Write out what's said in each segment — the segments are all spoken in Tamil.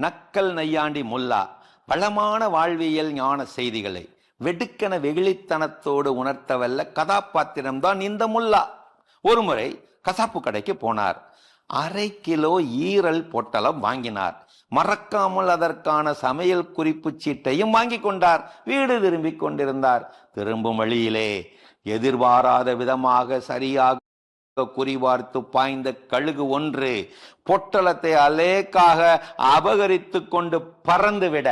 நக்கல் நையாண்டி முல்லா வளமான வாழ்வியல் ஞான செய்திகளை வெடுக்கென வெகுளித்தனத்தோடு உணர்த்தவல்ல கதாபாத்திரம்தான் இந்த முல்லா. ஒருமுறை கசாப்பு கடைக்கு போனார். 1/2 கிலோ ஈரல் பொட்டலம் வாங்கினார். மறக்காமல் அதற்கான சமையல் குறிப்பு சீட்டையும் வாங்கி கொண்டார். வீடு திரும்பிக் கொண்டிருந்தார். திரும்பும் வழியிலே எதிர்பாராத விதமாக சரியாக குறிவார்த்து பாய்ந்த கழுகு ஒன்று பொட்டலத்தை அலேக்காக அபகரித்து கொண்டு பறந்துவிட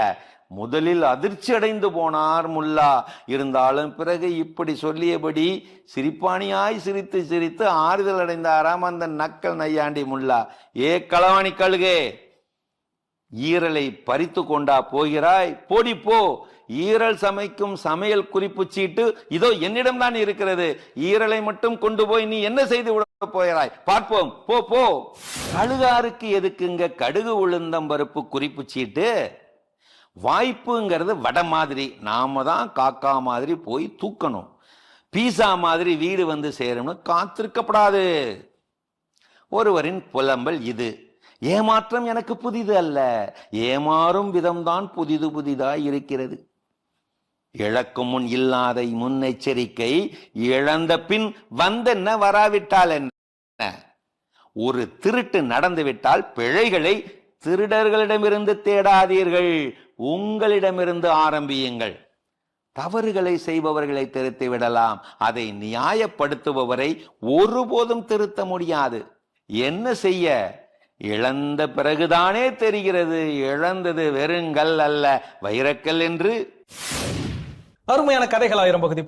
முதலில் அதிர்ச்சி அடைந்து போனார் முல்லா. இருந்தாலும் பிறகு இப்படி சொல்லியபடி சிரிப்பானியாய் சிரித்து சிரித்து ஆறுதல் அடைந்தாராம் அந்த நக்கல் நையாண்டி முல்லா. ஏ களவாணி கழுகே, ஈரலை பறித்து கொண்டா போகிறாய்? போடி போ. ஈரல் சமைக்கும் சமையல் குறிப்பு சீட்டு இதோ என்னிடம் தான் இருக்கிறது. ஈரலை மட்டும் கொண்டு போய் நீ என்ன செய்து விட போகிறாய்? பார்ப்போம், போ போ. கழுகாருக்கு எதுக்குங்க கடுகு உளுந்தம் பருப்பு குறிப்பு சீட்டு? வாய்ப்புங்கிறது வடை மாதிரி, நாம தான் காக்கா மாதிரி போய் தூக்கணும். பீஸா மாதிரி வீடு வந்து சேரும்னு காத்திருக்கப்படாது. ஒருவரின் புலம்பல் இது. ஏமாற்றம் எனக்கு புதிது அல்ல, ஏமாறும் விதம்தான் புதிது புதிதாய் இருக்கிறது. இழக்கும் முன் இல்லாத முன்னெச்சரிக்கை, இழந்த பின் வந்தென்ன வராவிட்டால் என்ன? ஒரு திருட்டு நடந்துவிட்டால் பிழைகளை திருடர்களிடமிருந்து தேடாதீர்கள், உங்களிடமிருந்து ஆரம்பியுங்கள். தவறுகளை செய்பவர்களை திருத்தி விடலாம், அதை நியாயப்படுத்துபவரை ஒருபோதும் திருத்த முடியாது. என்ன செய்ய? இழந்த பிறகுதானே தெரிகிறது இழந்தது வெறுங்கல் அல்ல வைரக்கல் என்று. அருமையான கதைகள் 1000 பகுதி